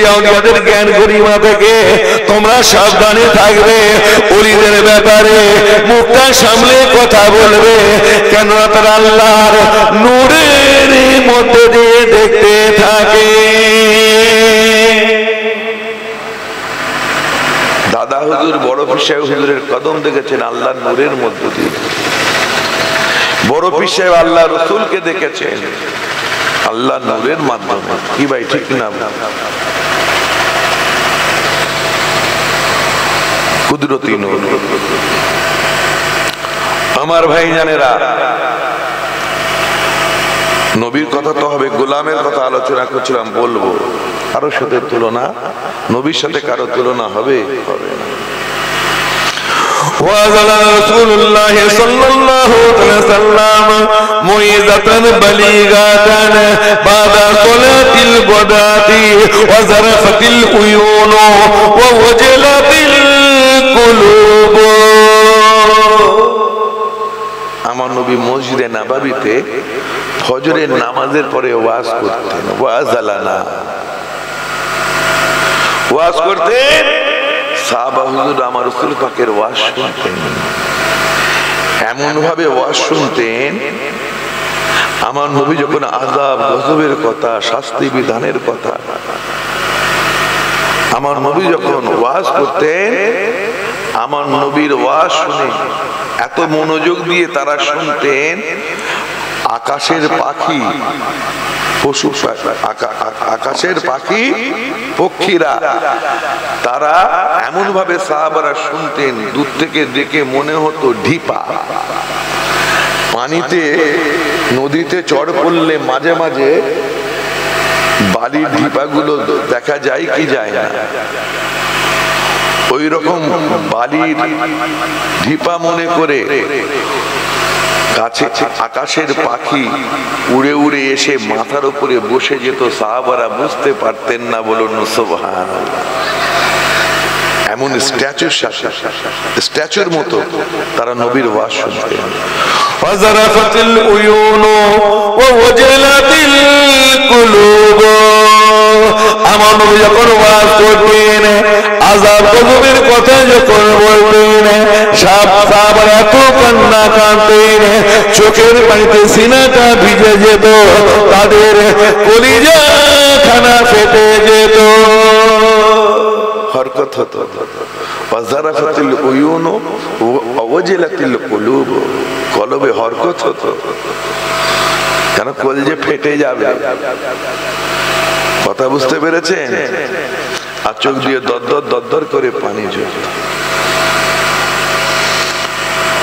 Olya উলিয়াদের জ্ঞান গরিমা থেকে তোমরা সাবধানে থাকবে। ওলিদের ব্যাপারে মুখটা সামলে কথা বলবে, কেননা তারা আল্লাহর নূরের মধ্যে দিয়ে দেখতে থাকে। দাদা হুজুর বড় পীর সাহেব হুজুরের কদম দেখেছেন আল্লাহর নূরের মধ্যে দিয়ে। বড় পীর সাহেব আল্লাহ রসুলকে দেখেছেন আল্লাহ নূরের মাধ্যমে। কি ভাই ঠিক না? কুদরতি নূর। আমার ভাই জানেরা, নবীর কথা তো হবে, গোলামের কথা আলোচনা করছিলাম, বলবো কারোর সাথে তুলনা, নবীর সাথে কারো তুলনা হবে হবে না। وأنزل رسول الله صلى الله عليه وسلم موعظة بليغة بعد صلاة الغداة وزرفت العيون ووجلت القلوب। আমার নবী মসজিদে নববীতে ফজরের নামাজের পরে ওয়াজ করতেন। ওয়াজালানা ওয়াজ করতেন, সাহাবা হুজুর আমার রাসূল পাকের ওয়াজ শুনতেন। এমন ভাবে ওয়াজ শুনতেন, আমার নবী যখন আযাব গজবের কথা, শাস্তি বিধানের কথা, আমার নবী যখন ওয়াজ করতেন, আমার নবীর ওয়াজ শুনে এত মনোযোগ দিয়ে তারা শুনতেন, আকাশের পাখি, পশু আকাশের পাখি পক্ষীরা তারা এমন ভাবে সাহাবারা শুনতেন, দূর থেকে দেখে মনে হতো ঢিপা। পানিতে নদীতে চড় পড়লে মাঝে মাঝে বালির ঢিপাগুলো দেখা যায় কি যায় না, ওই রকম বালির ঢিপা মনে করে কাছে আকাশের পাখি উড়ে উড়ে এসে মাথার উপরে বসে যেত। সাহাবারা বুঝতে পারতেন না, বলুন সুবহানাল্লাহ। এমন স্ট্যাচুর মতো তারা নবীর ওয়াজ শুনতেন। ওয়াজারাফাতিল উয়ুনু ওয়া ওয়াজালাতিল কুলুব। আমার নবী যখন ওয়াজ করতেন, আযাব গজবের কথা যখন বলতেন, সাহাবারা এত কান্না কাঁদতেন, চোখের পানিতে সিনাটা ভিজে যেত, তাদের কলিজা খানা ফেটে যেত, হরকত হতো। ওয়াজারাফাতিল উয়ুনু ওয়া ওয়াজালাতিল কুলুব, কলবে হরকত হতো, কেন কলিজা ফেটে যাবে। কথা বুঝতে পেরেছেন? আর চোখ দিয়ে দরদর দরদর করে পানি ঝরত।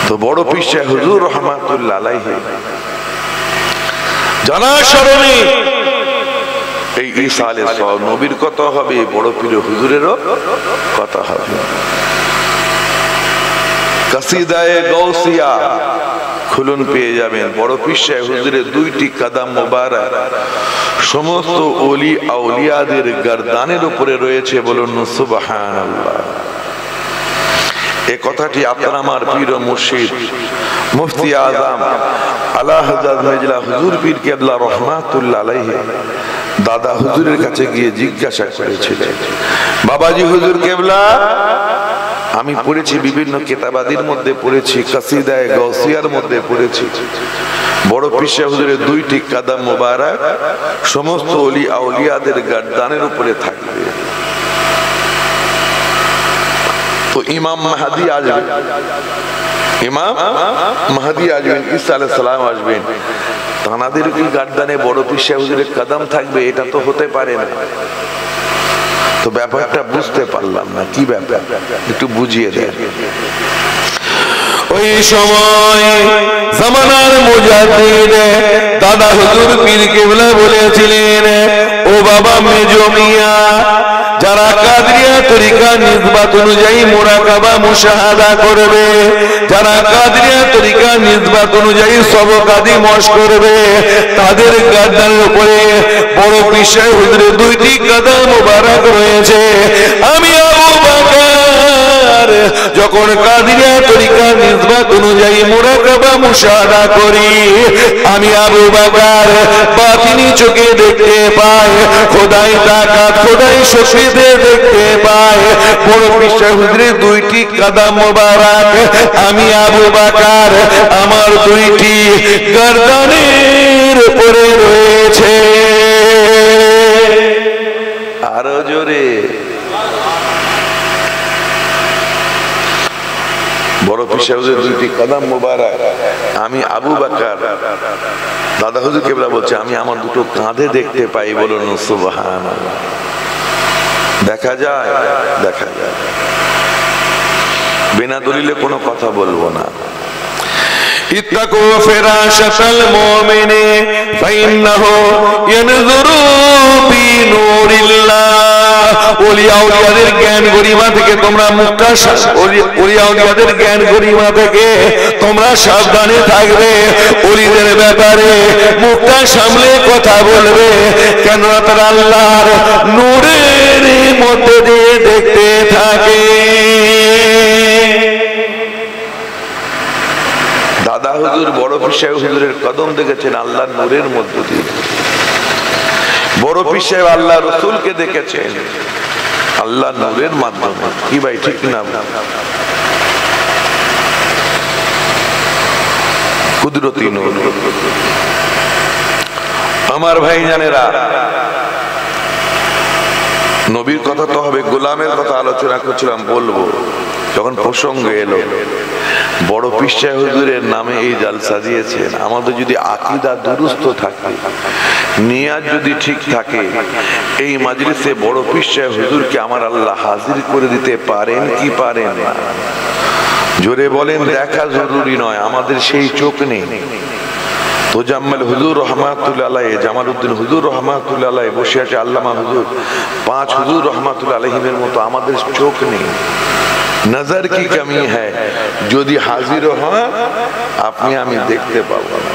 তো বড় পীর সাহেব হুজুর রাহমাতুল্লাহ আলাইহি জানা স্মরণে এই ইসালে সওয়াব নবীর কথা হবে, বড় পীর হুজুরেরও কথা হবে। কাসিদায়ে গাউসিয়া খুলন পেয়ে যাবেন। বড় পীর সাহেব হুজুরের দুইটি কদম মোবারক সমস্ত ওলি আউলিয়াদের গর্দানের উপরে রয়েছে, বলুন সুবহানাল্লাহ। এই কথাটি আপনারা আমার পীর ও মুর্শিদ মুফতি আযম আলা হযরত মির্জা হুজুর পীর কেবলা রাহমাতুল্লাহ আলাইহি দাদা হুজুরের কাছে গিয়ে জিজ্ঞাসা করেছিলেন, বাবাজি হুজুর কেবলা, আমি পড়েছি বিভিন্ন কিতাবাদির মধ্যে পড়েছি, কাসিদায়ে গাউসিয়ার মধ্যে পড়েছি, বড় পীর সাহেব হুজুরের দুইটি কদম মোবারক সমস্ত ওলি আউলিয়াদের গর্দানের উপরে থাকবে। তো ইমাম মাহদি আসবেন, ইমাম মাহদি আসবেন, ঈসা আলাইহিস সালাম আসবেন, তানাদের কি গর্দানে বড় পীর সাহেব হুজুরের কদম থাকবে? এটা তো হতে পারে না। তো ব্যাপারটা বুঝতে পারলাম না, কি ব্যাপার একটু বুঝিয়ে দেন। ওই সময় জামানার মুজাদ্দিদ দাদা হুজুর পীর কেবলা বলেছিলেন, ও বাবা মেজো মিয়া, যারা কাদরিয়া তরিকা নিসবত অনুযায়ী মুরাকাবা মুশাহাদা করবে, যারা কাদরিয়া তরিকা নিসবত অনুযায়ী সবকাদি মশ করবে, তাদের গর্দানের উপরে বড় পীর সাহেব হুজুরের দুইটি কদম মোবারক রয়েছে। আমি আবু বকর যখন কাদিরিয়া তরিকার নিসবত অনুযায়ী মুরাকাবা মুশাহাদা করি, আমি আবু বকর বাতিনি চোখে দেখতে পাই, খোদাই তাকাত খোদাই শক্তিতে দেখতে পাই। বড় পীর সাহেব হুজুরের দুইটি কদম মোবারক আমি আবু বকর আমার দুইটি গর্দানের উপরে রয়েছে। আরো জোরে। বড় পীর সাহেবের দুইটি কদম মোবারক আমি আবু বকর, দাদা হুজুর কেবলা বলছে আমি আমার দুটো কাঁধে দেখতে পাই। বলুন সুবহানাল্লাহ। দেখা যায়, দেখা যায়, বিনা দলিলে কোনো কথা বলবো না। ইত্তাকু ফিরাশাতাল মুমিনি ফাইন্নাহু ইয়ানজুরু বিনুরিল্লাহ। ওলিয়া আউলিয়াদের জ্ঞান গরিমা থেকে তোমরা মুক্তা, ওলিয়া আউলিয়াদের জ্ঞান গরিমা থেকে তোমরা সাবধানে থাকবে। ওলিদের ব্যাপারে মুক্তা সামলে কথা বলবে, কেননা তারা আল্লাহর নূরের মধ্যে দিয়ে দেখতে থাকে। দাদা হুজুর বড় পীর সাহেব হুজুরের কদম দেখেছেন আল্লাহর নূরের মধ্যে দিয়ে। বড় পীর সাহেব আল্লাহ রাসূলকে দেখেছেন আল্লাহ নূরের মাধ্যমে। কি ভাই ঠিক না? কুদরতি নূর। আমার ভাই জানেরা, নবীর কথা তো হবে, গোলামের কথা আলোচনা করছিলাম, বলবো যখন প্রসঙ্গ এলো। বড় পীর সাহেব হুজুরের নামে এই জালসা দিয়েছেন। আমাদের যদি আকীদা দুরুস্ত থাকে, নিয়াত যদি ঠিক থাকে, এই মাজলিসে বড় পীর সাহেব হুজুরকে আমার আল্লাহ হাজির করে দিতে পারেন কি পারেন না? জোরে বলেন। দেখা জরুরি নয়, আমাদের সেই চোখ নেই। তোজাম্মেল হুজুর রহমাতুল্লাহ আলাইহি, জামালউদ্দিন হুজুর রহমাতুল্লাহ আলাইহি, বসে আছে আল্লামা হুজুর, 5 হুজুর রহমাতুল্লাহ আলাইহির মতো আমাদের চোখ নেই। নজর কি কমি হ্যায়, যদি হাজির হন আপনি আমি দেখতে পাবো না।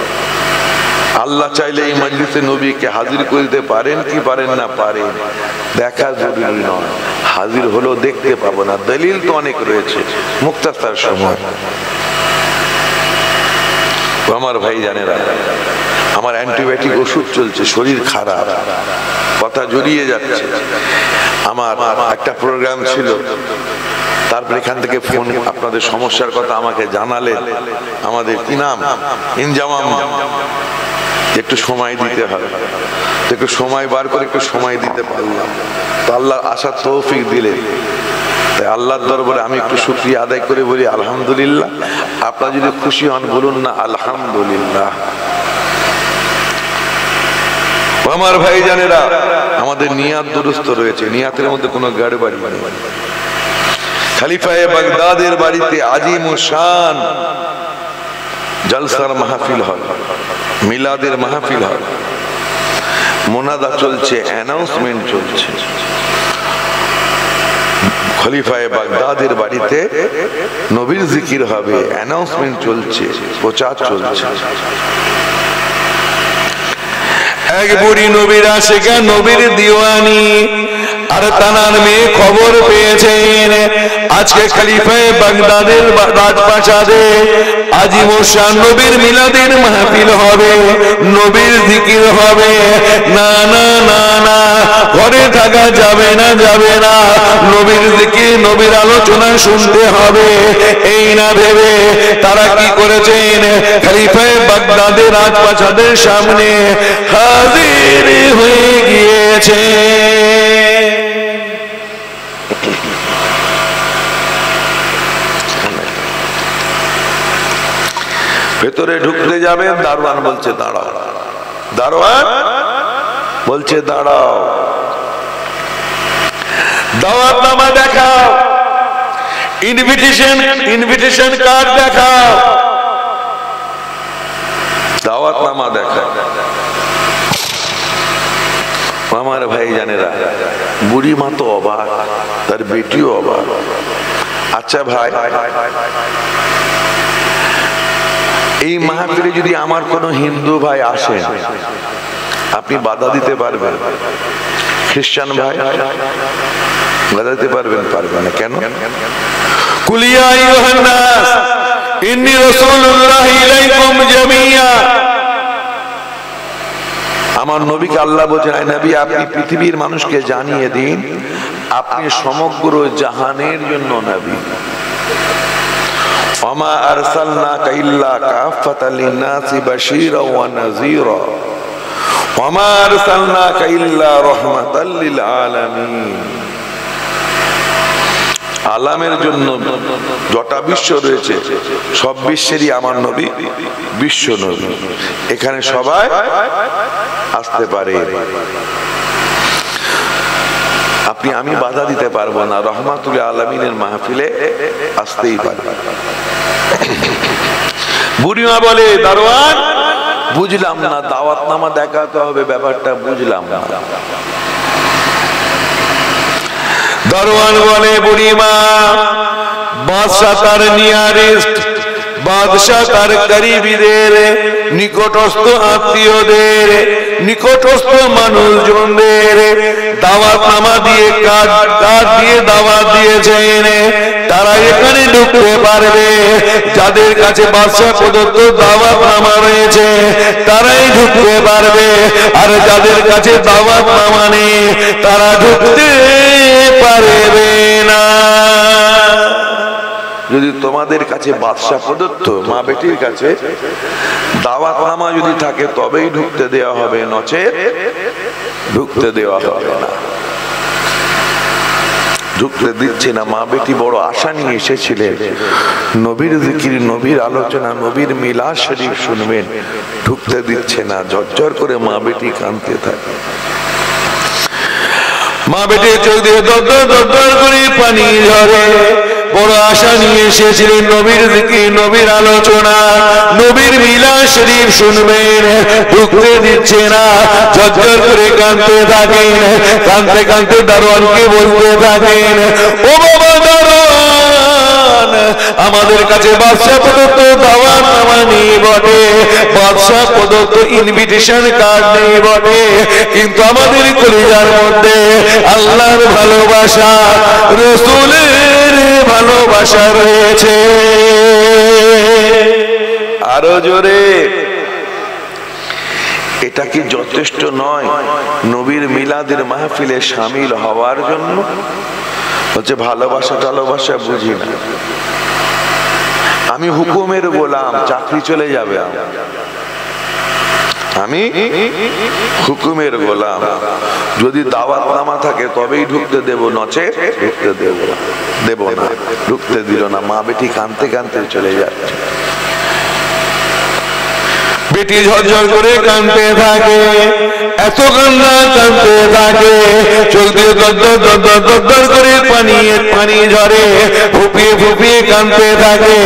আল্লাহ চাইলে এই মজলিসে নবীকে হাজির করে দিতে পারেন কি পারেন না? পারেন। দেখা জরুরি নয়, হাজির হলেও দেখতে পাবো না। দলিল তো অনেক রয়েছে, মুক্তাসার সময়। আমার ভাই জানেরা, আমার অ্যান্টিবায়োটিক ওষুধ চলছে, শরীর খারাপ, কথা জড়িয়ে যাচ্ছে। আমার একটা প্রোগ্রাম ছিল, তারপর এখান থেকে ফোন আপনাদের সমস্যার কথা আমাকে জানালেন। আমাদের কি নাম ইনজামাম, একটু সময় দিতে হবে, একটু সময় বার করে একটু সময় দিতে পারলাম, তো আল্লাহ আসার তৌফিক দিলেন। তাই আল্লাহর দরবারে আমি একটু শুকরিয়া আদায় করে বলি আলহামদুলিল্লাহ। আপনারা যদি খুশি হন বলুন না আলহামদুলিল্লাহ। আমার ভাই জানেরা, আমাদের নিয়াত দুরুস্ত রয়েছে, নিয়াতের মধ্যে কোনো গড়বড়ি নেই। খলিফায়ে বাগদাদের বাড়িতে আজিম শান জলসার মাহফিল হয়, মিলাদের মাহফিল হয়, মুনাদা চলছে, অ্যানাউন্সমেন্ট চলছে। খলিফায়ে বাগদাদের বাড়িতে নবীর জিকির হবে, অ্যানাউন্সমেন্ট চলছে, প্রচার চলছে। এক বুড়ি নবীর আশিকা, নবীর দিওয়ানি, আর তানার মেয়ে খবর পেয়েছেন আজকে খলিফায়ে বাগদাদের রাজপ্রাসাদে আজিম শান নবীর মিলাদের মাহফিল হবে, নবীর জিকির হবে। না না না না, ঘরে থাকা যাবে না, যাবে না, নবীর জিকির নবীর আলোচনা শুনতে হবে। এই না ভেবে তারা কি করেছেন, খলিফায়ে বাগদাদের রাজপ্রাসাদের সামনে হাজির হয়ে গিয়েছে। ভেতরে ঢুকতে যাবেন, দারোয়ান বলছে দাঁড়াও, দারোয়ান বলছে দাঁড়াও, দাওয়াতনামা দেখাও, ইনভিটেশন কার্ড দেখাও, দাওয়াতনামা দেখাও। আমার ভাই জানেরা, বুড়ি মা তো অবাক, তার বেটিও অবাক। আচ্ছা ভাই, এই মাহফিলে যদি আমার কোনো হিন্দু ভাই আসে, আপনি বাধা দিতে পারবেন? খ্রিস্টান ভাই বাধা দিতে পারবেন? পারবেন না। কেন? কুল ইয়া আইয়ুহান নাস ইন্নী রাসূলুল্লাহি ইলাইকুম জামিয়া। আমার নবীকে আল্লাহ বলেন, আয় নবী আপনি পৃথিবীর মানুষকে জানিয়ে দিন আপনি সমগ্র জাহানের জন্য নবী। ওয়ামা আরসালনাকা ইল্লা কাফাতাল লিন-নাসি বাশীরাও ওয়া নাযীরা ওয়ামা আরসালনাকা ইল্লা রাহমাতাল লিল আলামিন। আলামের জন্য যটা বিশ্ব রয়েছে সব বিশ্বেরই আমার নবী বিশ্ব নবী। এখানে সবাই আসতে পারে, আপনি আমি বাধা দিতে পারবো না, রহমাতুল আলামিনের মাহফিলে আসতেই পারে। বুড়িমা বলে, দারোয়ান বুঝলাম না, দাওয়াতনামা দেখাতে হবে, ব্যাপারটা বুঝলাম না। দারোয়ান বলে, বুড়িমা বাদশা তার নিয়ারেস্ট, বাদশা তার করিবীদের, নিকটস্থ আত্মীয়দের, নিকটস্থ মানুষজনদের দাওয়াতনামা দিয়ে কার্ড দিয়ে দাওয়াত দিয়েছেন, তারা এখানে ঢুকতে পারবে। যাদের কাছে বাদশা প্রদত্ত দাওয়াতনামা রয়েছে তারাই ঢুকতে পারবে, আর যাদের কাছে দাওয়াতনামা নেই তারা ঢুকতে পারবে না। যদি তোমাদের কাছে বাদশা প্রদত্ত মা বেটির কাছে দাওয়াতনামা যদি থাকে তবেই ঢুকতে দেওয়া হবে, নচেৎ ঢুকতে দেওয়া হবে না। ঢুকতে দিচ্ছে না। মা বেটি বড় আশা নিয়ে এসেছিলেন, নবীর জিকির, নবীর আলোচনা, নবীর মিলাদ শরীফ শুনবেন, ঢুকতে দিচ্ছে না। ঝরঝর করে মা বেটি কাঁদতে থাকে। মা বেটি চোখ দিয়ে দরদর দরদর করে পানি ঝরে। বড় আশা নিয়ে এসেছিলেন নবীর জিকির, নবীর আলোচনা, নবীর মিলাদ শরীফ শুনবেন, ঢুকতে দিচ্ছে না। ঝরঝর করে কাঁদতে থাকেন। কাঁদতে কাঁদতে দারোয়ানকে বলতে থাকেন, ও বাবা দারোয়ান, আমাদের কাছে বাদশা প্রদত্ত দাওয়াতনামা নেই বটে, বাদশা প্রদত্ত ইনভিটেশন কার্ড নেই বটে, কিন্তু আমাদের কলিজার মধ্যে আল্লাহর ভালোবাসা, রাসূলের ভালোবাসা রয়েছে। আরো জোরে, এটা কি যথেষ্ট নয় নবীর মিলাদের মাহফিলে শামিল হওয়ার জন্য? হচ্ছে ভালোবাসা টালোবাসা বুঝি না, আমি হুকুমের গোলাম, চাকরি চলে যাবে, আমি হুকুমের গোলাম। যদি দাওয়াতনামা থাকে তবেই ঢুকতে দেব, নচেৎ ঢুকতে দেব না। ঢুকতে দিল না। মা বেটি কাঁদতে কাঁদতে চলে যাচ্ছে। বেটি ঝরঝর করে কাঁদতে থাকে, এত কান্না কাঁদতে থাকে, চোখ দিয়ে দরদর দরদর দরদর করে পানি ঝরে, ফুপিয়ে ফুপিয়ে কাঁদতে থাকে।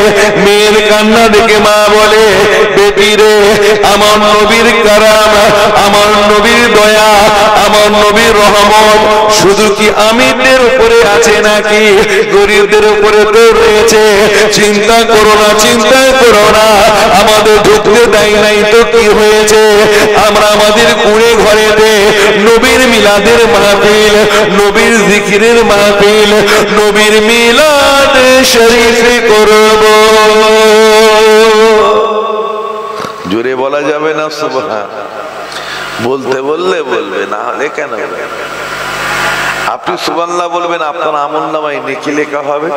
মেয়ের কান্না দেখে মা বলে, বেটি রে, আমার নবীর কারাম, আমার নবীর দয়া, আমার নবীর রহমত শুধু কি আমিরদের উপরে আছে নাকি গরিবদের উপরে তো রয়েছে? চিন্তা করো না, চিন্তা করো না, আমাদের ঢুকতে দেয় নাই তো কি হয়েছে? আমরা আমাদের কুঁড়ে ঘরেতে নবীর মিলাদের মাহফিল, নবীর জিকিরের মাহফিল, নবীর মিলাদ শরীফ করব। জোরে বলা যাবে না সুবহান? বলতে বললে বলবে, না হলে কেন? আপনি সুবহানাল্লাহ বলবেন, আপনার আমলনামায় নেকি লেখা হবে,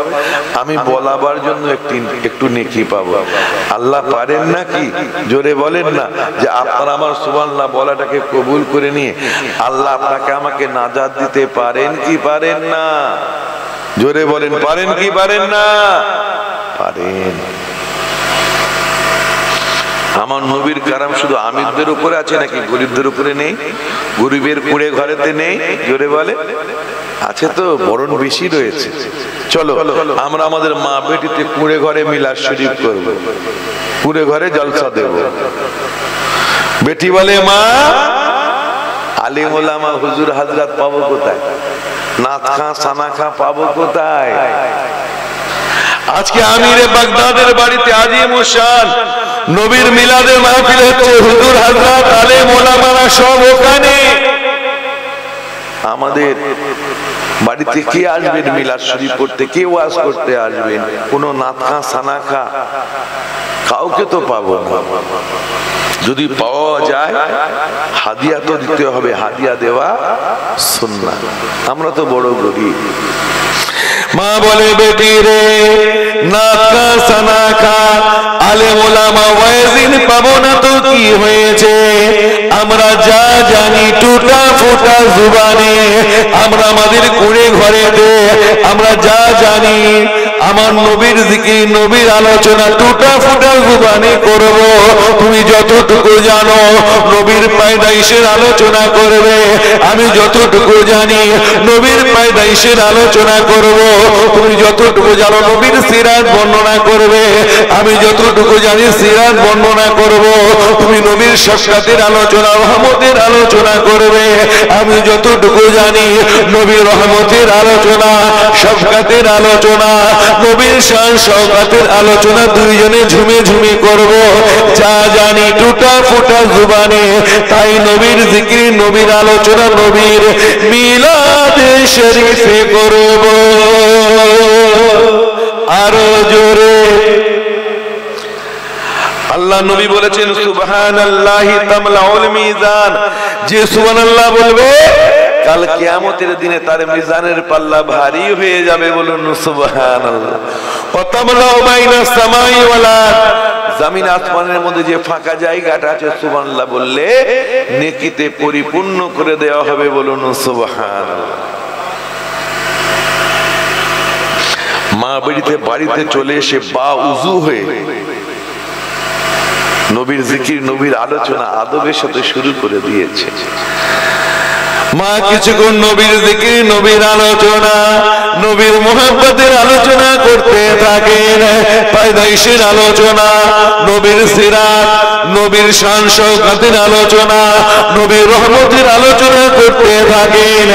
আমি বলাবার জন্য একটু নেকি পাবো। আল্লাহ পারেন নাকি? জোরে বলেন না, যে আপনার আমার সুবহানাল্লাহ বলাটাকে কবুল করে নিয়ে আল্লাহ আপনাকে আমাকে নাজাত দিতে পারেন কি পারেন না? জোরে বলেন, পারেন কি পারেন না? পারেন। আমার নবীর কারাম শুধু আমিরদের উপরে আছে নাকি গরিবদের উপরে নেই? গরিবের কুড়ে ঘরেতে নেই? জোরে বলে আছে তো, বরণ বেশি রয়েছে। চলো আমরা আমাদের মা বেটিতে কুড়ে ঘরে মিলাদ শরীফ করব, কুড়ে ঘরে জলসা দেব। বেটি বলে, মা আলিম ওলামা হুজুর হাজরাত পাবো কোথায়? নাত খাঁ সানা খাঁ পাবো কোথায়? আজকে আমিরে বাগদাদের বাড়িতে আজিম শান নবীর মিলাদের মাহফিল হচ্ছে, হুজুর হযরত আলেম ওলামারা সব ওখানে। আমাদের বাড়িতে কে আসবেন মিলাদ শরীফ পড়তে, কে ওয়াজ করতে আসবেন? কোন নাতখা সানাখা কাউকে তো পাবো না। যদি পাওয়া যায় হাদিয়া তো দিতে হবে, হাদিয়া দেওয়া সুন্নাত। আমরা তো বড় গরিব। মা বলে বেটি রে নাতখা সানাখা আলেম ওলামা ওয়াইজিন পাবো না তো কি হয়েছে? আমরা যা জানি টুটা ফুটা জুবানে, আমরা আমাদের কুড়ে ঘরেতে আমরা যা জানি আমার নবীর জিকির নবীর আলোচনা টুটা ফুটা জুবানে করব। তুমি যতটুকু জানো নবীর পায়দাইশের আলোচনা করবে, আমি যতটুকু জানি নবীর পায়দাইশের আলোচনা করব। তুমি যতটুকু জানো নবীর সিরাত বর্ণনা করবে, আমি যতটুকু জানি সিরাত বর্ণনা করব। তুমি নবীর শাফকাতের আলোচনা রহমতের আলোচনা করবে, আমি যতটুকু জানি নবীর রহমতের আলোচনা শাফকাতের আলোচনা নবীর শান শাফকাতের আলোচনা দুইজনে ঝুমে ঝুমে করব। যা জানি টুটা ফুটা জুবানে তাই নবীর জিকির নবীর আলোচনা নবীর মিলাদে শরীফে করব। আরো জোরে আল্লাহ নবী বলেছেন সুবহানাল্লাহি তামলাউল মিজান, যে সুবহানাল্লাহ বলবে কাল কিয়ামতের দিনে তার মিজানের পাল্লা ভারী হয়ে যাবে। বলুন সুবহানাল্লাহ। ওয়া তামলাউ বাইনাস সামাই ওয়াল আরদ, জমিন আসমানের মধ্যে যে ফাঁকা জায়গাটা আছে সুবহানাল্লাহ বললে নেকিতে পরিপূর্ণ করে দেওয়া হবে। বলুন সুবহানাল্লাহ। মা বাড়িতে চলে এসে বা উযু হয়ে নবীর জিকির নবীর আলোচনা আদবের সাথে শুরু করে দিয়েছে। মা কিছুক্ষণ নবীর জিকির নবীর আলোচনা নবীর মুহাব্বতের আলোচনা করতে থাকেন, পায়দাইশের আলোচনা নবীর সিরাত নবীর শান শাওকাতের আলোচনা নবীর রহমতের আলোচনা করতে থাকেন।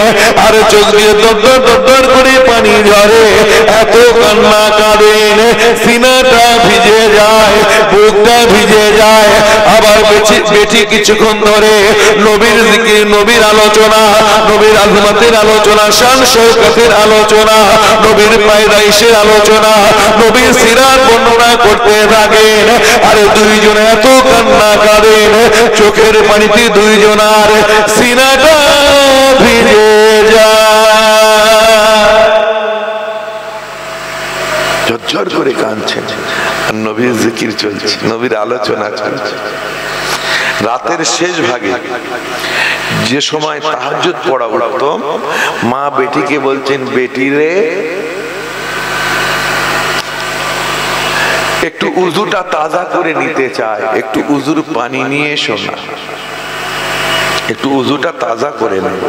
আর চোখ দিয়ে দরদর দরদর করে পানি ঝরে, এত কান্না কাঁদেন, সিনাটা ভিজে যায়, বুকটা ভিজে যায়। আবার বেটি কিছুক্ষণ ধরে নবীর জিকির নবীর আলোচনা নবীর আজমতের আলোচনা শান শাওকাতের আলোচনা নবীর পায়দাইশের আলোচনা নবীর সিরাত বর্ণনা করতে থাকেন। আর দুইজনে এত কান্না কাঁদেন, চোখের পানিতে দুইজনার সিনাটা ভিজে যায়, ঝরঝর করে কাঁদছেন। আর নবীর জিকির চলছে, নবীর আলোচনা চলছে। রাতের শেষ ভাগে যে সময় তাহাজ্জুদ পড়া উত্তম, মা বেটিকে বলছেন বেটি রে একটু উযুটা তাজা করে নিতে চায়, একটু উযুর পানি নিয়ে এসো না, একটু উযুটা তাজা করে নেব।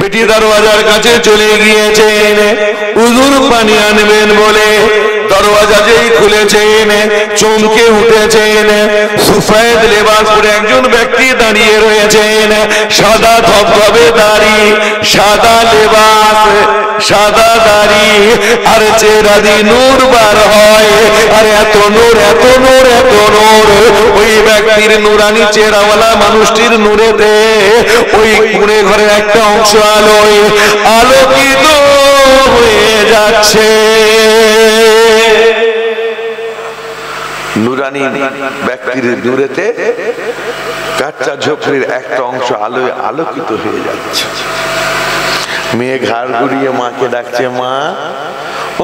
বেটি দরওয়াজার কাছে চলে গিয়েছেন উযুর পানি আনবেন বলে। দরওয়াজা যেই খুলেছেন চমকে উঠেছেন, সুফেদ লেবাস পরে একজন ব্যক্তি দাঁড়িয়ে রয়েছেন, সাদা ধবধবে দাড়ি, সাদা লেবাস, সাদা দাড়ি, আর চেহারা দিয়ে নূর বার হয়। আর এত নূর এত নূর এত নূর, ওই ব্যক্তির নূরানি চেহারাওয়ালা মানুষটির নূরেতে ওই কুঁড়ে ঘরের একটা অংশ আলোয় আলোকিত হয়ে যাচ্ছে। নুরানি ব্যক্তির নূরেতে কাঁচা ঝোপড়ির একটা অংশ আলোয় আলোকিত হয়ে যাচ্ছে। মেয়ে ঘাড় ঘুরিয়ে মাকে ডাকছে, মা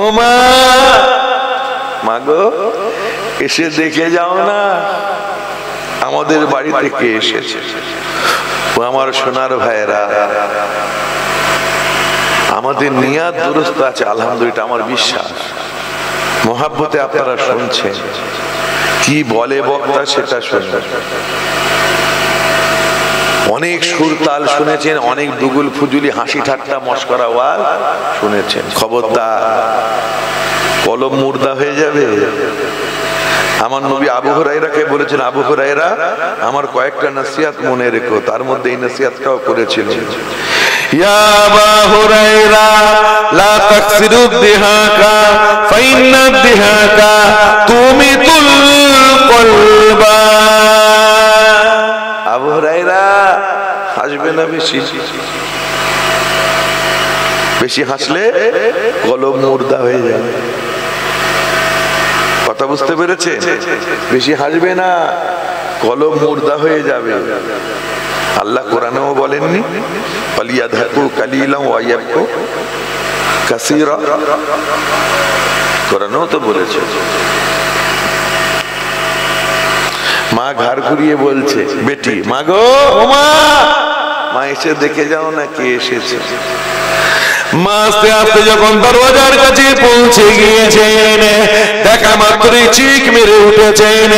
ও মা, মা গো এসে দেখে যাও না আমাদের বাড়িতে কে এসেছে। ও আমার সোনার ভাইয়েরা, আমাদের নিয়াত দুরুস্ত আছে আলহামদুলিল্লাহ, আমার বিশ্বাস। মোহাব্বতে আপনারা শুনছেন, কি বলে বক্তা সেটা শুনবেন। অনেক সুর তাল শুনেছেন, অনেক দুগুল ফুজুলি হাসি ঠাট্টা মস্করা ওয়াজ শুনেছেন। খবরদার, কলম মুর্দা হয়ে যাবে। আমার নবী আবু হুরায়রাকে বলেছেন, আবু হুরায়রা আমার কয়েকটা নসিহত মনে রেখো। তার মধ্যে এই নসিহতটাও করেছিলেন, ইয়া আবা হুরায়রা লা তাকসিরু দিহাকা ফাইন্না দিহাকা তুমিতুল কলবা। আবু হুরায়রা হাসবে না বেশি, বেশি হাসলে কলম মুর্দা হয়ে যাবে। কথা বুঝতে পেরেছে? বেশি হাসবে না, কলম মুর্দা হয়ে যাবে। আল্লাহ কোরআনেও বলেননি ফালিয়াদহাকু কালিলান ওয়া ইয়াবকু কাসীরা? কোরআনেও তো বলেছে। মা ঘাড় ঘুরিয়ে বলছে বেটি, মা গো, ও মা, মা এসে দেখে যাও না কে এসেছে। মা আস্তে আস্তে যখন দরওয়াজার কাছে পৌঁছে গিয়েছেন, দেখা মাত্রই চিক মেরে উঠেছেন।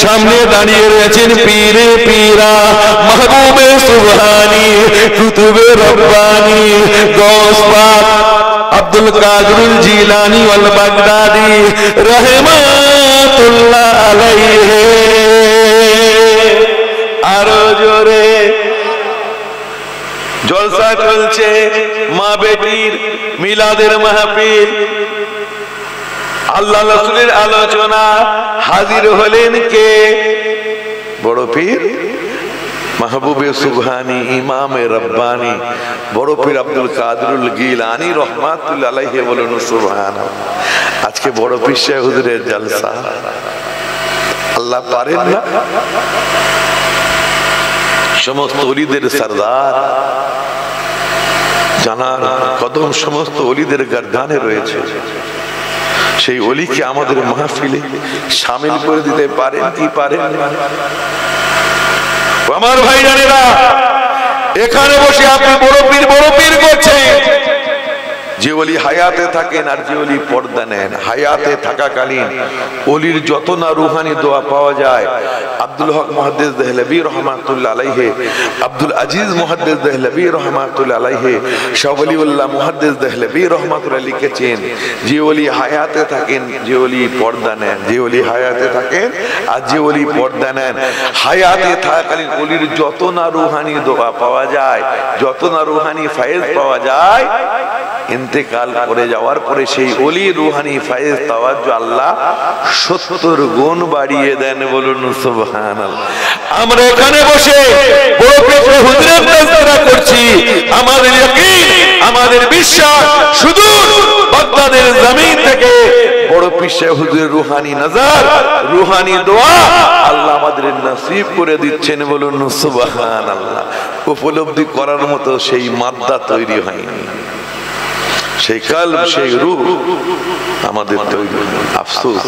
সামনে দাঁড়িয়ে রয়েছেন পীরে পীরা, মাহবুবে সুবহানি, কুতুবে রব্বানি, গৌস পাক আব্দুল কাদির জিলানী ওয়াল বাগদাদি রাহমাতুল্লাহ আলাইহি। আরো জোরে জলসা চলছে, মা বেটির মিলাদের মাহফিল, আল্লাহ রাসূলের আলোচনা। হাজির হলেন কে? বড় পীর মাহবুবে সুবহানি, ইমামে রব্বানি, বড় পীর আব্দুল কাদির গিলানী রহমাতুল্লাহ আলাইহি। বলুন সুবহানাল্লাহ। আজকে বড় পীর সাহেব হুজুরের জলসা। আল্লাহ পারেন না সমস্ত ওলিদের সরদার জানার কদম সমস্ত ওলিদের গর্দানে রয়েছে। সেই ওলিকে আমাদের মাহফিলে শামিল করে দিতে পারেন কি পারেন না? আমার ভাই জানেরা, এখানে বসে আপনি বড় পীর করছেন। যে ওলি হায়াতে থাকেন আর যে ওলি পর্দা নেন, হায়াতে থাকাকালীন ওলির যত না রুহানি দোয়া পাওয়া যায়, আব্দুল হক মুহাদ্দিস দেহলভী রহমাতুল্লাহ আলাইহি, আব্দুল আজিজ মুহাদ্দিস দেহলভী রহমাতুল্লাহ আলাইহি, শাহ ওলিউল্লাহ মুহাদ্দিস দেহলভী রহমাতুল্লাহ লিখেছেন, যে ওলি হায়াতে থাকেন, যে ওলি পর্দা নেন, যে ওলি হায়াতে থাকেন আর যে ওলি পর্দা নেন, হায়াতে থাকাকালীন ওলির যত না রুহানি দোয়া পাওয়া যায়, যত না রুহানি ফায়েজ পাওয়া যায়, ইন্তেকাল করে যাওয়ার পরে সেই ওলি রুহানি ফায়েজ তাওয়াজ্জু আল্লাহ 70 গুণ বাড়িয়ে দেন। বলুন সুবহানাল্লাহ। আমরা এখানে বসে বড় পীর হুজুরের তাজকিরা করছি। আমাদের ইয়াকিন, আমাদের বিশ্বাস শুধু বাগদাদের জমিন থেকে বড় পীর সাহেব হুজুরের রুহানি নজর, রুহানি দোয়া আল্লাহ আমাদের নসিব করে দিচ্ছেন। বলুন সুবহানাল্লাহ। উপলব্ধি করার মতো সেই মাদ্দা তৈরি হয়নি, সেই কলব, সেই রূহ আমাদের তৈরি। আফসোস,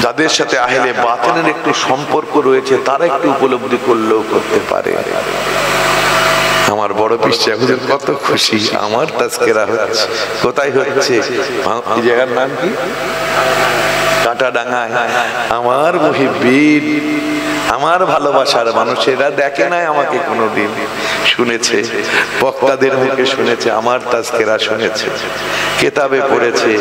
যাদের সাথে আহলে বাতিনের একটু সম্পর্ক রয়েছে তারা একটু উপলব্ধি করলেও করতে পারে। আমার বড় পীর সাহেব হুজুর কত খুশি, আমার তাজকিরা হচ্ছে। কোথায় হচ্ছে? এই জায়গার নাম কি? কাঁটাডাঙ্গায়। আমার মুহিব্বিন, আমার ভালোবাসার মানুষেরা দেখে নাই আমাকে কোনোদিন, শুনেছে, বক্তাদের মুখে শুনেছে, আমার তাজকিরা শুনেছে, কিতাবে পড়েছে,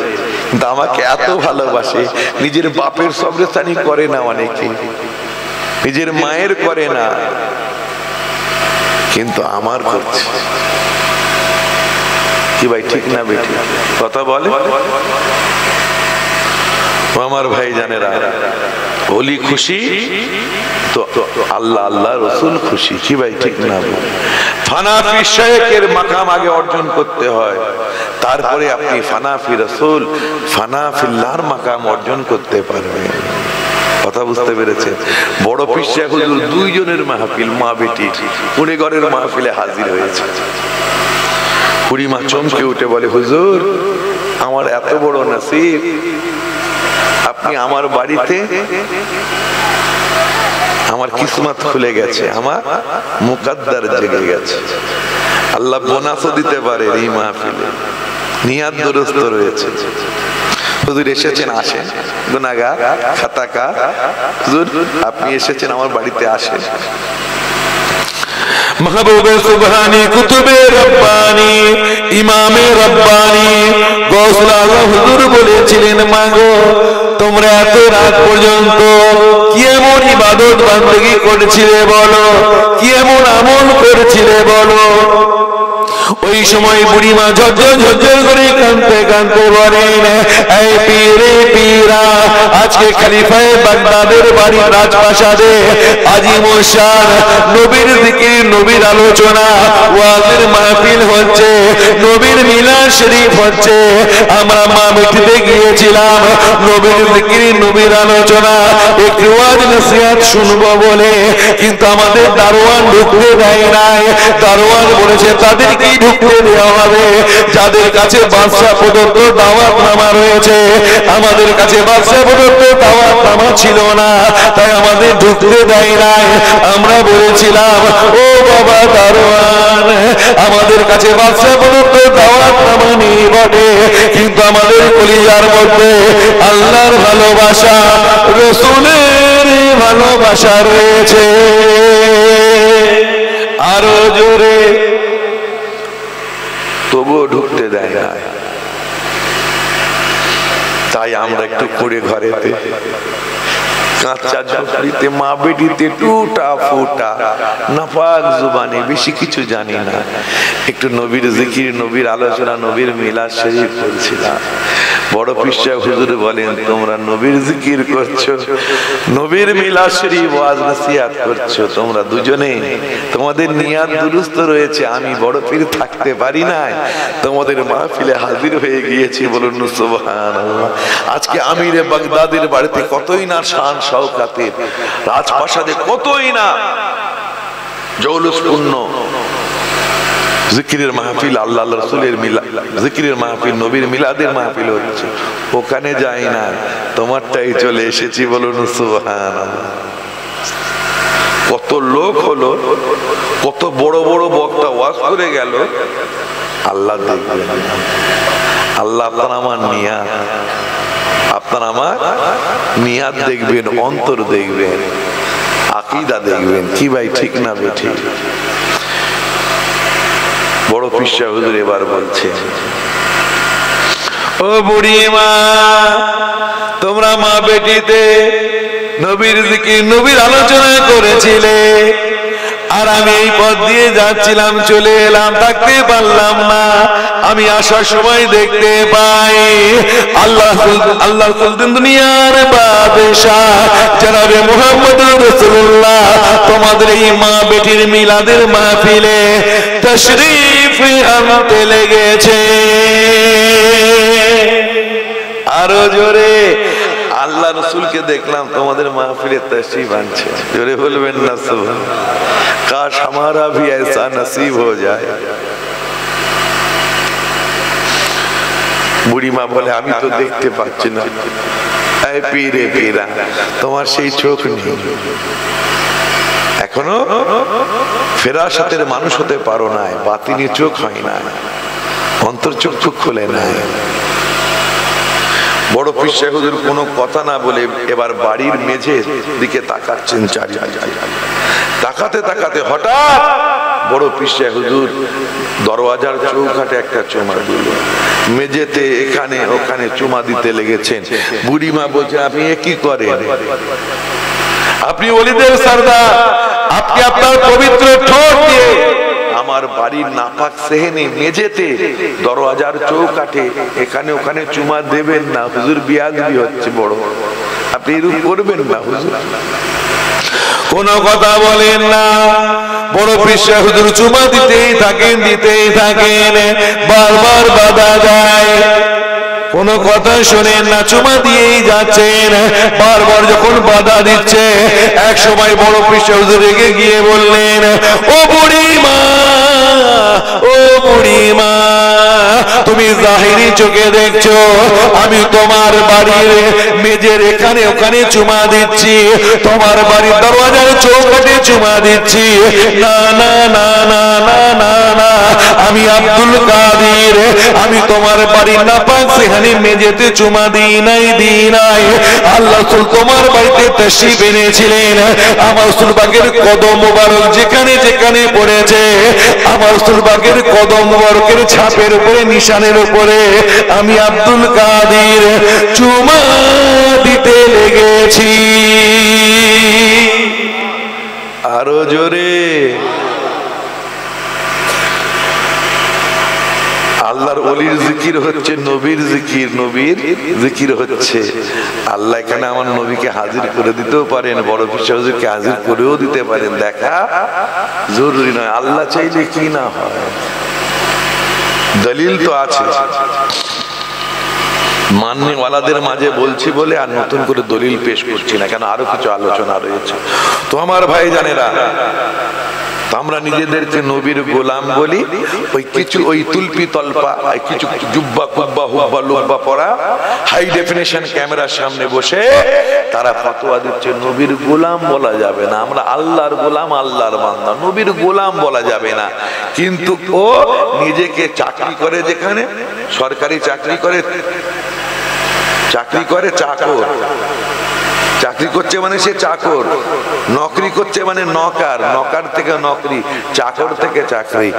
কিন্তু আমাকে এত ভালোবাসে। নিজের বাপের সবরস্থানি করে না অনেকে, নিজের মায়ের করে না, কিন্তু আমার করছে। কি ভাই ঠিক না বেটি? কথা বলে আমার ভাই জানেরা, ওলি খুশি তো আল্লাহ আল্লাহ রসুল খুশি। কি ভাই ঠিক না? ফানা ফি শাইখের মাকাম আগে অর্জন করতে হয়, তারপরে আপনি ফানা ফি রাসূল, ফানা ফিল্লাহর মাকাম অর্জন করতে পারবেন। কথা বুঝতে পেরেছেন? বড় পীর সাহেব হুজুর দুইজনের মাহফিল, মা বেটি কুড়িগড়ের মাহফিলে হাজির হয়েছে। খুড়িমা চমকে উঠে বলে, হুজুর আমার এত বড় নসিব, আপনি আমার বাড়িতে, আমার কিসমত খুলে গেছে, আমার মুকদ্দার জেগে গেছে। আল্লাহ বোনাসও দিতে পারে এই মাহফিলে, নিয়াত দুরুস্ত রয়েছে। হুজুর এসেছেন, আসেন, গুনাহগার খাতাকার, হুজুর আপনি এসেছেন আমার বাড়িতে, আসেন। মাহবুবে সুবহানি, কুতুবে রব্বানি, ইমামে রব্বানি গৌসুল আজম হুজুর বলেছিলেন, মাগো তোমরা এত রাত পর্যন্ত কি এমন ইবাদত বান্দেগি করেছিলে বলো, কি এমন আমল করেছিলে বলো? ওই ওই সময় বুড়িমা ঝরঝর ঝরঝর করে কাঁদতে কাঁদতে বলেন, এই পীরে পীরা, আজকে খলিফায়ে বাগদাদের বাড়ি রাজপ্রাসাদে আজিমুল শান নবীর জিকির, নবীর আলোচনা, ওয়াজের মাহফিল হচ্ছে, নবীর মিলাদ শরীফ হচ্ছে। আমরা মা বেটিতে গিয়েছিলাম নবীর জিকির, নবীর আলোচনা, একটু ওয়াজ নসিহত শুনবো বলে, কিন্তু আমাদের দারোয়ান ঢুকতে দেয় নাই। দারোয়ান বলেছে তাদেরকেই ঢুকতে দেওয়া হবে যাদের কাছে বাদশা প্রদত্ত দাওয়াতনামা রয়েছে। আমাদের কাছে বাদশা প্রদত্ত দাওয়াতনামা ছিল না, তাই আমাদের ঢুকতে দেয় নাই। আমরা বলেছিলাম, ও বাবা দারোয়ান, আমাদের কাছে বাদশা প্রদত্ত দাওয়াতনামা নেই বটে, কিন্তু আমাদের কলিজার মধ্যে আল্লাহর ভালোবাসা, রাসূলের ভালোবাসা রয়েছে। আরো জোরে, তবুও ঢুকতে দেয় না। তাই আমরা একটু করে ঘরেতে কাঁচা ঝুপড়িতে মা বেটিতে টুটা ফুটা নাপাক জুবানে বেশি কিছু জানি না, একটু নবীর জিকির, নবীর আলোচনা, নবীর মিলাদ শরীফ করছিলাম। বড় পীর সাহেব হুজুর বলেন, তোমরা নবীর জিকির করছো, নবীর মিলাদ শরীফ ওয়াজ নসিহত করছো, তোমরা দুজনে তোমাদের নিয়াত দুরুস্ত রয়েছে। আমি বড় পীর থাকতে পারি না, তোমাদের মাহফিলে হাজির হয়ে গিয়েছি, বলুন সুবহানাল্লাহ। আজকে আমিরে বাগদাদের বাড়িতে কতই না শান শওকাতের, রাজপ্রাসাদে কতই না জৌলুসপূর্ণ জিকিরের মাহফিল, আল্লাহ রাসূলের মিলাদ জিকিরের মাহফিল, নবীর মিলাদের মাহফিল হচ্ছে, ওখানে যাই না, তোমারটাই চলে এসেছি, বলুন সুবহানাল্লাহ। কত লোক হলো, কত বড় বড় বক্তা ওয়াজ করে গেল, আল্লাহ দেখবেন। আল্লাহ আপনার আমার নিয়াত, আপনার আমার নিয়াত দেখবেন, অন্তর দেখবেন, আকীদা দেখবেন, কি ভাই ঠিক না বেঠিক? বড় পীর সাহেব হুজুর এবার বলছে, ও বুড়িমা, তোমরা মা বেটিতে নবীর জিকির, নবীর আলোচনা করেছিলে, আর আমি এই পথ দিয়ে যাচ্ছিলাম, চলে এলাম, থাকতে পারলাম না। আমি আসার সময় দেখতে পাই আল্লাহ সুলতান দুনিয়ার বাদশাহ জনাবে মুহাম্মদুর রাসূলুল্লাহ তোমাদের এই মা বেটির মিলাদের মাহফিলে তাশরীফ আনতে লেগেছে। আরো জোরে, আল্লাহ রসুলকে দেখলাম তোমাদের মাহফিলে তশরিফ আনছে, জোরে বলবেন না সুবহানাল্লাহ। কাশ हमारा भी ऐसा नसीब हो जाए। বুড়িমা বলে, আমি তো দেখতে পাচ্ছি না। এই পীরে পীরা, তোমার সেই চোখ নেই, এখনো ফেরাসাতের মানুষ হতে পারো না, বাতিনি চোখ হয় না, অন্তর চক্ষু খোলে না। বড় পীর সাহেব হুজুর কোনো কথা না বলে এবার বাড়ির মেঝের দিকে তাকাচ্ছেন, তাকাতে তাকাতে হঠাৎ বড় পীর সাহেব হুজুর দরওয়াজার চৌকাঠে একটা চুমা দিল, মেঝেতে এখানে ওখানে চুমা দিতে লেগেছেন। বুড়িমা বলছে, আপনি এ কি করেন? আপনি ওলিদের সরদার, আপনি আপনার পবিত্র ঠোঁট দিয়ে আমার বাড়ির নাপাক সেহেনে মেঝেতে দরওয়াজার চৌকাঠে এখানে ওখানে চুমা দেবেন না, হুজুর বিয়াদবি হচ্ছে বড়, আপনি এরূপ করবেন না হুজুর। কোনো কথা বলেন না। বড় পীর সাহেব হুজুর চুমা দিতেই থাকেন, বারবার বাধা যায়, কোনো কথা শোনেন না, চুমা দিয়েই যাচ্ছেন। বারবার যখন বাধা দিচ্ছে, এক সময় বড় পীর সাহেব হুজুর রেগে গিয়ে বললেন, ও বুড়িমা, ও বুড়িমা, তুমি জাহিরি চোখে দেখছো আমি তোমার বাড়ির মেঝের এখানে ওখানে চুমা দিচ্ছি, তোমার বাড়ির দরওয়াজার চৌকাঠে চুমা দিচ্ছি, না না না না না না না, আমি আব্দুল কাদের, আমি তোমার বাড়ির নাপাক সেখানে মেঝেতে চুমা দিই নাই। আল্লাহ রাসূল তোমার বাড়িতে তাশরীফ এনেছিলেন, আমার রাসূল পাকের কদম মোবারক যেখানে যেখানে পড়েছে, আমার রাসূল পাকের কদম মোবারকের ছাপের উপরে, নিশানের উপরে আমি আব্দুল কাদের চুমা দিতে লেগেছি। আরো জোরে, আল্লাহর ওলির জিকির হচ্ছে নবীর জিকির, নবীর জিকির হচ্ছে। আল্লাহ এখানে আমার নবীকে হাজির করে দিতেও পারেন, বড় পীর হুজুরকে হাজির করেও দিতে পারেন, দেখা জরুরি নয়। আল্লাহ চাইলে কি না হয়, দলিল তো আছে। মাননেওয়ালাদের মাঝে বলছি বলে আর নতুন করে দলিল পেশ করছি না, কেন আরো কিছু আলোচনা রয়েছে। তো আমার ভাই জানেরা, আমরা নিজেদেরকে নবীর গোলাম বলি। ওই কিছু ওই তুলপি তলপা, কিছু জুব্বা কুব্বা হুব্বা লুব্বা পরা, হাই ডেফিনেশন ক্যামেরার সামনে বসে তারা ফতোয়া দিচ্ছে নবীর গোলাম বলা যাবে না, আমরা আল্লাহর গোলাম, আল্লাহর বান্দা, নবীর গোলাম বলা যাবে না। কিন্তু ও নিজেকে চাকরি করে, যেখানে সরকারি চাকরি করে, চাকর, চাকরি করছে মানে সে চাকর, নকরি করছে মানে নকার, নকার থেকে নকরি, চাকর থেকে চাকরি,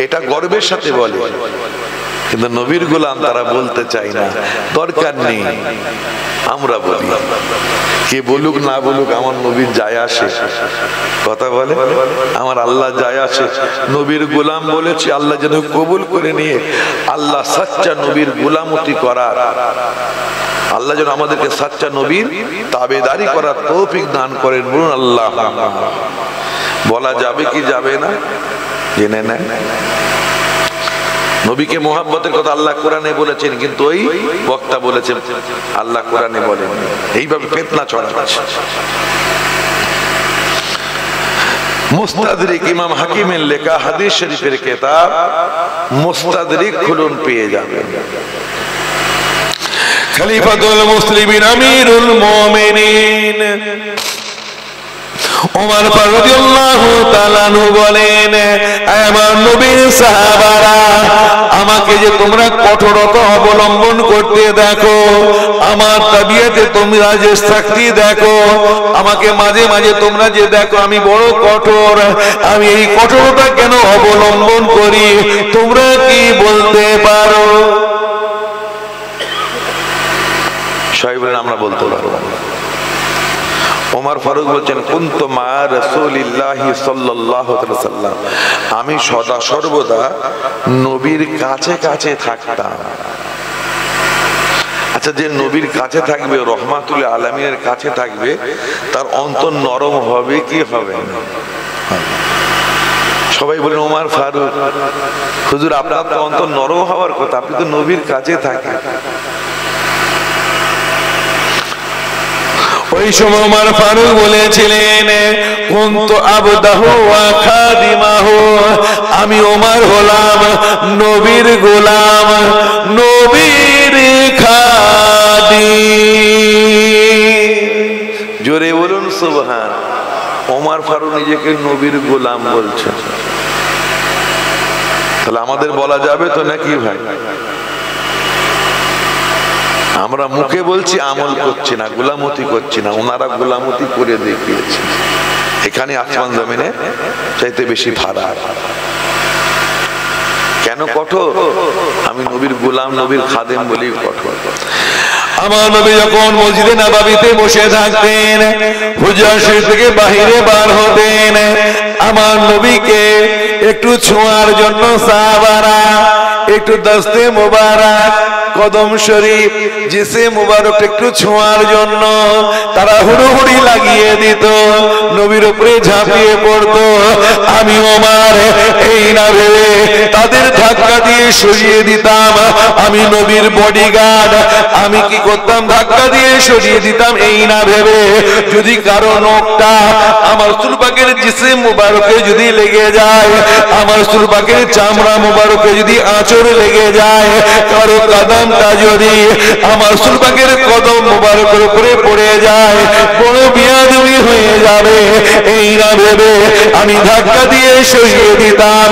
এটা গর্বের সাথে বলে। কিন্তু নবীর গোলাম তারা বলতে চায় না, দরকার নেই, আমরা বলি। কে বলুক না বলুক আমার নবীর যায় আসে, কথা বলে আমার আল্লাহ যায় আসে। নবীর গোলাম বলেছি, আল্লাহ যেন কবুল করে নিয়ে আল্লাহ সাচ্চা নবীর গোলামতি করার, আল্লাহ যেন আমাদেরকে সাচ্চা নবীর তাবেদারি করার তৌফিক দান করেন, বলুন আল্লাহ। বলা যাবে কি যাবে না জেনে নেন। নবীকে মোহাব্বতের কথা আল্লাহ কোরআনে বলেছেন, কিন্তু ওই বক্তা বলেছেন আল্লাহ কোরআনে বলেন। এইভাবে ফিতনা ছড়াচ্ছে। মুস্তাদরিক ইমাম হাকিমের লেখা হাদিস শরীফের কিতাব মুস্তাদরিক খুলুন, পেয়ে যাবেন। খলিফাতুল মুসলিমিন আমিরুল মুমিনিন ওমর রাদিয়াল্লাহু তাআলা আনহু বলেন, আমার নবীর সাহাবারা, আমাকে যে তোমরা কঠোরতা অবলম্বন করতে দেখো, আমার তাবিয়াতে তোমরা যে শক্তি দেখো, আমাকে মাঝে মাঝে তোমরা যে দেখো আমি বড় কঠোর, আমি এই কঠোরতা কেন অবলম্বন করি তোমরা কি বলতে পারো? সাহেবের আমরা বলতে পারবো। ওমর ফারুক বলছেন, কুনতু মা রাসূলিল্লাহি সাল্লাল্লাহু আলাইহি ওয়াসাল্লাম, আমি সদা সর্বদা নবীর কাছে কাছে থাকতাম। আচ্ছা, যে নবীর কাছে থাকবে, রহমাতুল আলামিনের কাছে থাকবে, তার অন্তর নরম হবে কি হবে না? সবাই বলেন ওমর ফারুক, হুজুর আপনার তো অন্তর নরম হওয়ার কথা, আপনি তো নবীর কাছে থাকেন। ওই সময় ওমর ফারুক বলেছিলেন, কুনতু আবদাহু ওয়া খাদিমাহু, আমি ওমর হলাম নবীর গোলাম, নবীর খাদিম। জোরে বলুন সুবহান। ওমর ফারুক নিজেকে নবীর গোলাম বলছেন, তাহলে আমাদের বলা যাবে তো নাকি ভাই? আমরা মুখে বলছি, আমল করছি না, গোলামতি করছি না। ওনারা গোলামতি করে দেখিয়েছে। এখানে আসমান জমিনে চাইতে বেশি ফারাক। কেন কঠোর? আমি নবীর গোলাম, নবীর খাদেম বলি কঠোর। আমার নবী যখন মসজিদে নববীতে বসে থাকতেন, হুজরা শরীফ থেকে বাহিরে বার হতেন, আমার নবীকে একটু ছোঁয়ার জন্য সাহাবারা একটু দস্তে মোবারক, কদম শরীফ, জিসে মুবারক একটু ছোঁয়ার জন্য তারা হুড়োহুড়ি লাগিয়ে দিত, নবীর উপরে ঝাঁপিয়ে পড়তো। আমি ওমর এই না ভেবে তাদের ধাক্কা দিয়ে সরিয়ে দিতাম। আমি নবীর বডিগার্ড, আমি কি করতাম? ধাক্কা দিয়ে সরিয়ে দিতাম, এই না ভেবে যদি কারো নখটা আমার সুলবাকের জিসে মুবারকে যদি লেগে যায়, আমার সুলবাকের চামড়া মুবারকে যদি আঁচড় লেগে যায়, কারো কদমটা যদি আমার সুলবাকের কদম মুবারকের উপরে পড়ে যায়, বড় বিয়াদবি হয়ে যাবে, এই না ভেবে আমি ধাক্কা দিয়ে সরিয়ে দিতাম।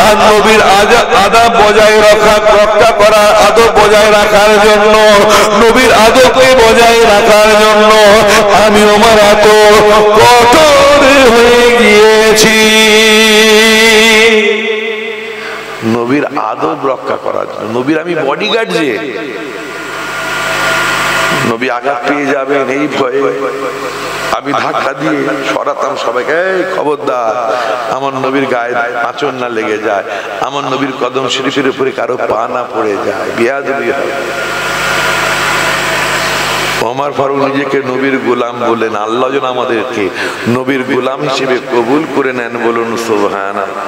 আর নবীর আদব বজায় রক্ষা করার, আদব বজায় রাখার জন্য, নবীর আদবকে বজায় রাখার জন্য আমি ওমর এত কঠোর হয়ে গিয়েছি। নবীর আদব রক্ষা করার জন্য, নবীর আমি বডিগার্ড, যে নবী আঘাত পেয়ে যাবেন এই ভয়ে আমি ধাক্কা দিয়ে সরাতাম সবাইকে, এই খবরদার আমার নবীর গায়ে আঁচড় না লেগে যায়, আমার নবীর কদম শরীফের উপরে কারো পা না পড়ে যায়, বেয়াদবি হয়। ওমর ফারুক নিজেকে নবীর গোলাম বলেন, আল্লাহ যেন আমাদেরকে নবীর গোলাম হিসেবে কবুল করে নেন, বলুন সুবহানাল্লাহ।